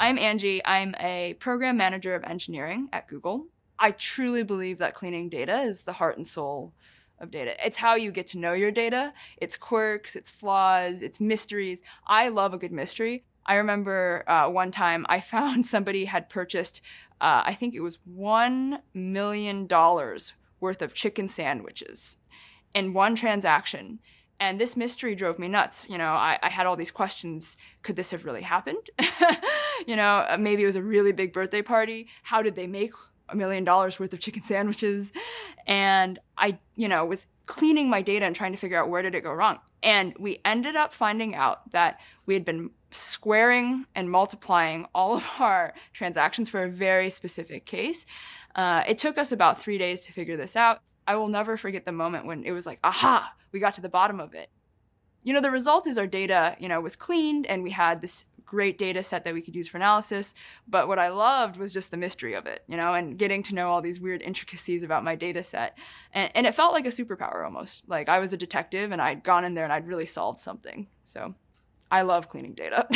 I'm Angie. I'm a program manager of engineering at Google. I truly believe that cleaning data is the heart and soul of data. It's how you get to know your data, its quirks, its flaws, its mysteries. I love a good mystery. I remember one time I found somebody had purchased, I think it was $1 million worth of chicken sandwiches in one transaction. And this mystery drove me nuts. I had all these questions. Could this have really happened? Maybe it was a really big birthday party. How did they make $1 million worth of chicken sandwiches? And I, was cleaning my data and trying to figure out where did it go wrong. And we ended up finding out that we had been squaring and multiplying all of our transactions for a very specific case. It took us about 3 days to figure this out. I will never forget the moment when it was like, aha, we got to the bottom of it. The result is our data, was cleaned and we had this great data set that we could use for analysis. But what I loved was just the mystery of it, and getting to know all these weird intricacies about my data set. And it felt like a superpower almost. Like I was a detective and I'd gone in there and I'd really solved something. So I love cleaning data.